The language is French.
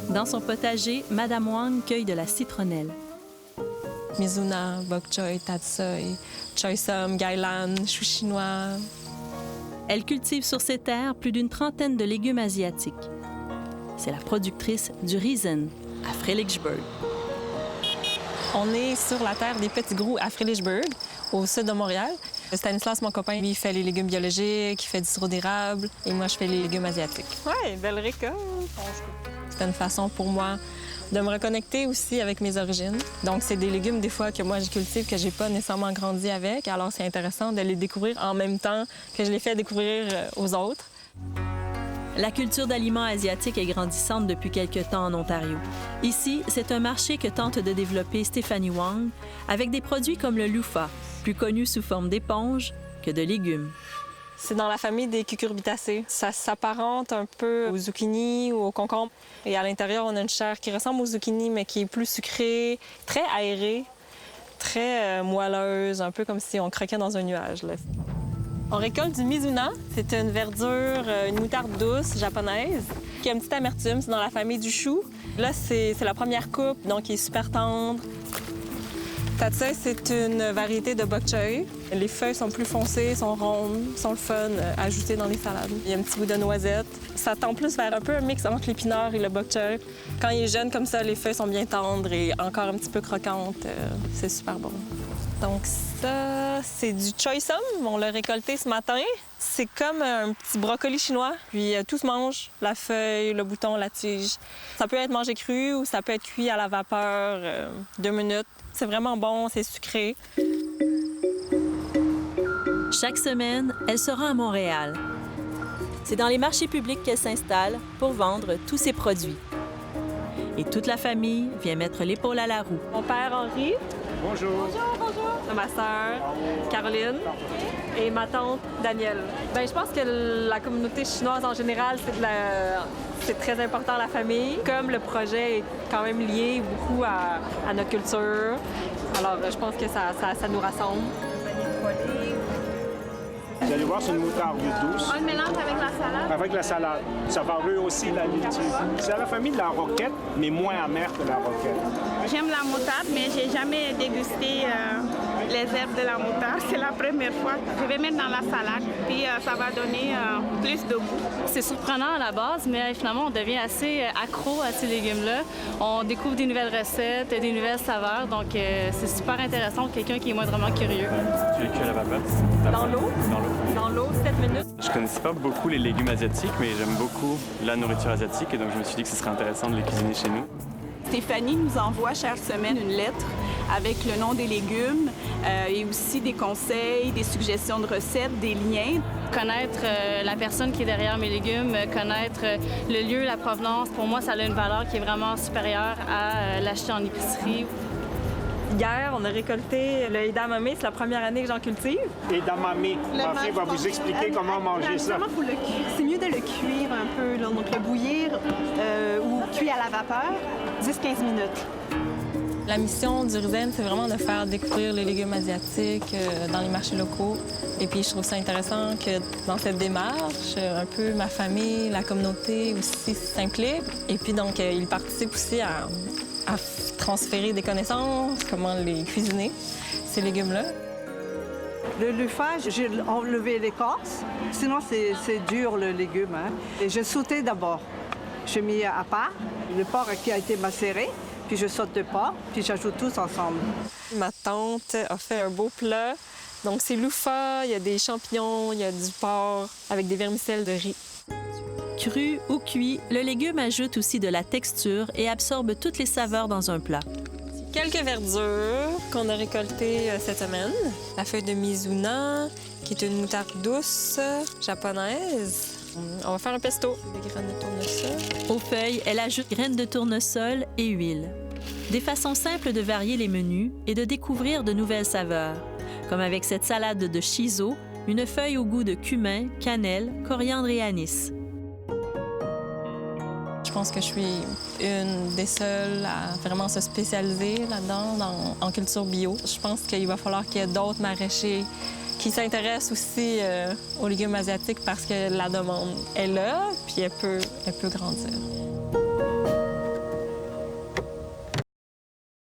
Dans son potager, Madame Wang cueille de la citronnelle. Mizuna, bok choy, tatsoi, choy som, gailan, chou chinois. Elle cultive sur ses terres plus d'une trentaine de légumes asiatiques. C'est la productrice du Riesen à Fredericksburg. On est sur la terre des Petits Groux à Fredericksburg, au sud de Montréal. Stanislas, mon copain, lui, il fait les légumes biologiques, il fait du sirop d'érable, et moi, je fais les légumes asiatiques. Ouais, belle récolte. C'était une façon pour moi de me reconnecter aussi avec mes origines. Donc, c'est des légumes, des fois, que moi, je cultive, que j'ai pas nécessairement grandi avec. Alors, c'est intéressant de les découvrir en même temps que je les fais découvrir aux autres. La culture d'aliments asiatiques est grandissante depuis quelque temps en Ontario. Ici, c'est un marché que tente de développer Stéphanie Wang avec des produits comme le loofah, plus connu sous forme d'éponge que de légumes. C'est dans la famille des cucurbitacées. Ça s'apparente un peu aux zucchini ou aux concombres. Et à l'intérieur, on a une chair qui ressemble aux zucchini, mais qui est plus sucrée, très aérée, très moelleuse, un peu comme si on croquait dans un nuage, là. On récolte du mizuna. C'est une verdure, une moutarde douce japonaise qui a une petite amertume. C'est dans la famille du chou. Là, c'est la première coupe, donc il est super tendre. Tatsoi, c'est une variété de bok choy. Les feuilles sont plus foncées, sont rondes, sont le fun à ajouter dans les salades. Il y a un petit goût de noisette. Ça tend plus vers un peu un mix entre l'épinard et le bok choy. Quand il est jeune comme ça, les feuilles sont bien tendres et encore un petit peu croquantes. C'est super bon. Donc ça, c'est du choy som. On l'a récolté ce matin. C'est comme un petit brocoli chinois. Puis tout se mange, la feuille, le bouton, la tige. Ça peut être mangé cru ou ça peut être cuit à la vapeur 2 minutes. C'est vraiment bon, c'est sucré. Chaque semaine, elle se rend à Montréal. C'est dans les marchés publics qu'elle s'installe pour vendre tous ses produits. Et toute la famille vient mettre l'épaule à la roue. Mon père Henri. Bonjour. Bonjour, bonjour. Ma sœur Caroline et ma tante Danielle. Bien, je pense que la communauté chinoise en général, c'est très important la famille. Comme le projet est quand même lié beaucoup à notre culture, alors je pense que ça nous rassemble. Vous allez voir, c'est une moutarde douce. On le mélange avec la salade. Avec la salade. Ça va rehausser la laitue. C'est à la famille de la roquette, mais moins amère que la roquette. J'aime la moutarde, mais j'ai jamais dégusté les herbes de la moutarde. C'est la première fois. Je vais mettre dans la salade, puis ça va donner plus de goût. C'est surprenant à la base, mais finalement, on devient assez accro à ces légumes-là. On découvre des nouvelles recettes, des nouvelles saveurs, donc c'est super intéressant pour quelqu'un qui est moindrement curieux. Tu les cuis à la vapeur? Dans l'eau? Dans l'eau. Dans l'eau, 7 minutes. Je connaissais pas beaucoup les légumes asiatiques, mais j'aime beaucoup la nourriture asiatique et donc je me suis dit que ce serait intéressant de les cuisiner chez nous. Stéphanie nous envoie chaque semaine une lettre avec le nom des légumes et aussi des conseils, des suggestions de recettes, des liens. Connaître la personne qui est derrière mes légumes, connaître le lieu, la provenance, pour moi, ça a une valeur qui est vraiment supérieure à l'acheter en épicerie. Hier, on a récolté le edamame. C'est la première année que j'en cultive. Edamame, ma fille va vous expliquer comment manger ça. C'est mieux de le cuire un peu, là. Donc le bouillir ou cuire à la vapeur, 10-15 minutes. La mission du Riesen, c'est vraiment de faire découvrir les légumes asiatiques dans les marchés locaux. Et puis, je trouve ça intéressant que dans cette démarche, un peu ma famille, la communauté aussi s'implique. Et puis, donc, ils participent aussi à transférer des connaissances, comment les cuisiner, ces légumes-là. Le loofah, j'ai enlevé l'écorce. Sinon, c'est dur, le légume. Hein. Et je sautais d'abord. Je mets à part le porc qui a été macéré, puis je saute le porc, puis j'ajoute tous ensemble. Ma tante a fait un beau plat. Donc, c'est loofah, il y a des champignons, il y a du porc avec des vermicelles de riz. Cru ou cuit, le légume ajoute aussi de la texture et absorbe toutes les saveurs dans un plat. Quelques verdures qu'on a récoltées cette semaine. La feuille de mizuna, qui est une moutarde douce japonaise. On va faire un pesto. Des graines de tournesol. Aux feuilles, elle ajoute graines de tournesol et huile. Des façons simples de varier les menus et de découvrir de nouvelles saveurs, comme avec cette salade de shiso, une feuille au goût de cumin, cannelle, coriandre et anis. Je pense que je suis une des seules à vraiment se spécialiser là-dedans, en culture bio. Je pense qu'il va falloir qu'il y ait d'autres maraîchers qui s'intéressent aussi aux légumes asiatiques parce que la demande est là, puis elle peut grandir.